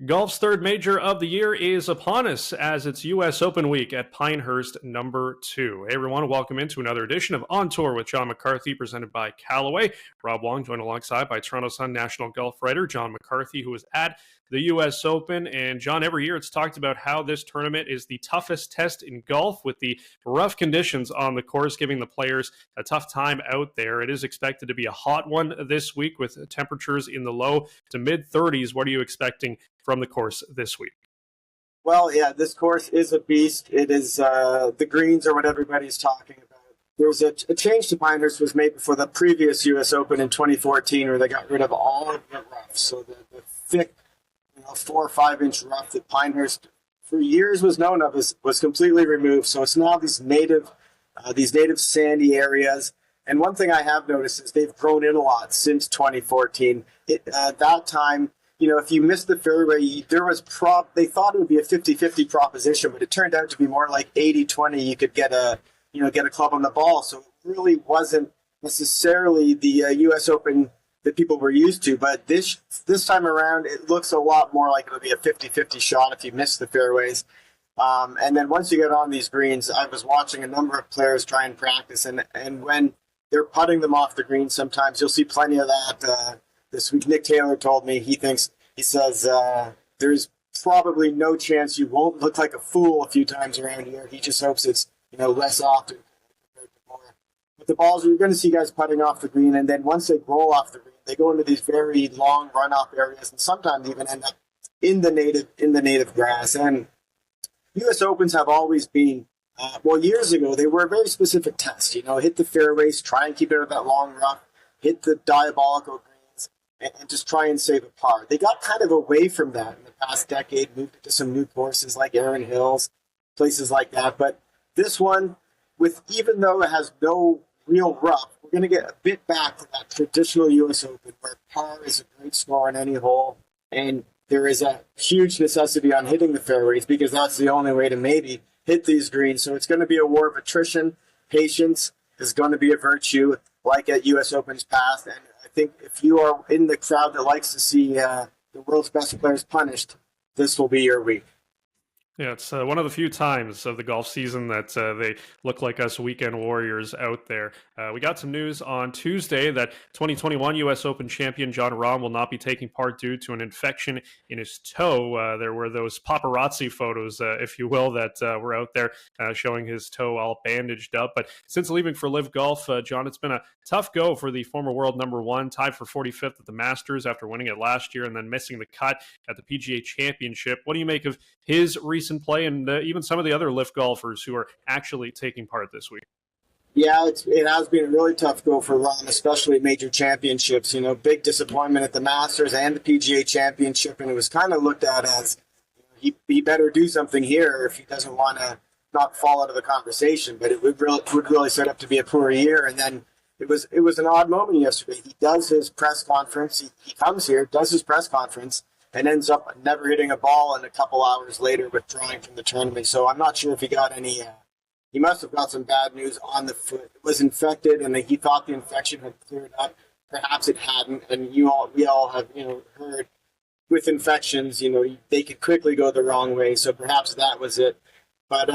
Golf's third major of the year is upon us as it's U.S. Open week at Pinehurst No. 2. Hey everyone, welcome into another edition of On Tour with Jon McCarthy, presented by Callaway. Rob Wong joined alongside by Toronto Sun national golf writer Jon McCarthy, who is at the U.S. Open. And John, every year it's talked about how this tournament is the toughest test in golf, with the rough conditions on the course giving the players a tough time out there. It is expected to be a hot one this week with temperatures in the low to mid 30s. What are you expecting from the course this week? Well, yeah, this course is a beast. It is the greens are what everybody's talking about. There was a change to Pinehurst was made before the previous U.S. Open in 2014, where they got rid of all of the rough. So the thick, 4 or 5 inch rough that Pinehurst for years was known of was completely removed. So it's now these native sandy areas. And one thing I have noticed is they've grown in a lot since 2014. At that time, if you missed the fairway, they thought it would be a 50-50 proposition, but it turned out to be more like 80-20. You could get a club on the ball. So it really wasn't necessarily the U.S. Open that people were used to. But this time around, it looks a lot more like it'll be a 50-50 shot if you miss the fairways. And then once you get on these greens, I was watching a number of players try and practice, and when they're putting them off the green, sometimes you'll see plenty of that. This week, Nick Taylor told me he says there's probably no chance you won't look like a fool a few times around here. He just hopes it's less often compared to more. But the balls, you're going to see guys putting off the green, and then once they roll off the green, they go into these very long run-off areas, and sometimes even end up in the native grass. And U.S. Opens have always been, years ago they were a very specific test. Hit the fairways, try and keep it at that long rough, hit the diabolical greens, and just try and save a par. They got kind of away from that in the past decade, moved to some new courses like Erin Hills, places like that. But this one, even though it has no real rough, we're going to get a bit back to that traditional U.S. Open where par is a great score on any hole, and there is a huge necessity on hitting the fairways because that's the only way to maybe hit these greens. So it's going to be a war of attrition. Patience is going to be a virtue like at U.S. Open's past, and I think if you are in the crowd that likes to see the world's best players punished, this will be your week. Yeah, it's one of the few times of the golf season that they look like us weekend warriors out there. We got some news on Tuesday that 2021 U.S. Open champion Jon Rahm will not be taking part due to an infection in his toe. There were those paparazzi photos, if you will, that were out there showing his toe all bandaged up. But since leaving for Live Golf, John, it's been a tough go for the former world number one, tied for 45th at the Masters after winning it last year and then missing the cut at the PGA Championship. What do you make of his recent play and even some of the other lift golfers who are actually taking part this week? Yeah, it has been a really tough go for Rahm, especially major championships. Big disappointment at the Masters and the PGA Championship, and it was kind of looked at as he better do something here if he doesn't want to not fall out of the conversation. But it would really set up to be a poor year. And then it was an odd moment yesterday. He does his press conference. He comes here, does his press conference, and ends up never hitting a ball, and a couple hours later withdrawing from the tournament. So I'm not sure if he got any. He must have got some bad news on the foot. It was infected, and he thought the infection had cleared up. Perhaps it hadn't, and we all have heard with infections, they could quickly go the wrong way. So perhaps that was it. But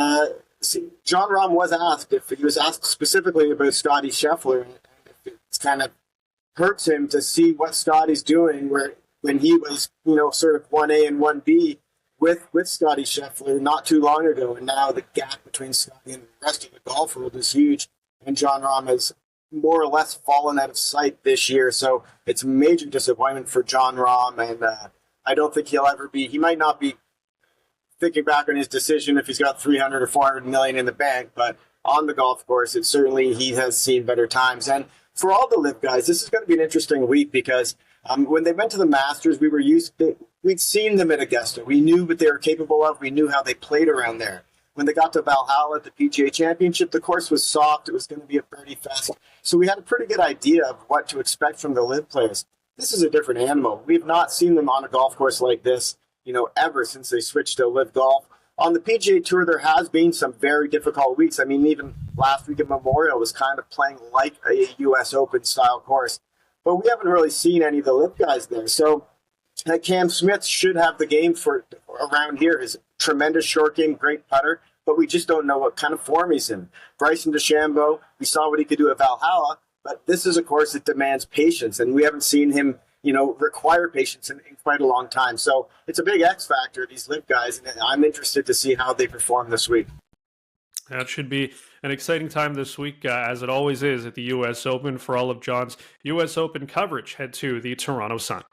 Jon Rahm was asked if he was asked specifically about Scottie Scheffler, and if it's kind of hurts him to see what Scotty's doing when he was, sort of 1A and 1B with Scottie Scheffler not too long ago. And now the gap between Scotty and the rest of the golf world is huge. And Jon Rahm has more or less fallen out of sight this year. So it's a major disappointment for Jon Rahm. And I don't think he might not be thinking back on his decision if he's got 300 or 400 million in the bank. But on the golf course, he has seen better times. And for all the live guys, this is going to be an interesting week because when they went to the Masters, we'd seen them at Augusta. We knew what they were capable of. We knew how they played around there. When they got to Valhalla at the PGA Championship, the course was soft. It was going to be a birdie fest. So we had a pretty good idea of what to expect from the live players. This is a different animal. We've not seen them on a golf course like this, ever since they switched to live golf. On the PGA Tour, there has been some very difficult weeks. I mean, even last week at Memorial was kind of playing like a U.S. Open style course. But we haven't really seen any of the live guys there. So Cam Smith should have the game for around here. His tremendous short game, great putter, but we just don't know what kind of form he's in. Bryson DeChambeau, we saw what he could do at Valhalla, but this is a course that demands patience, and we haven't seen him, require patience in quite a long time. So it's a big X factor, these LIV guys, and I'm interested to see how they perform this week. That should be an exciting time this week, as it always is at the U.S. Open. For all of Jon's U.S. Open coverage, head to the Toronto Sun.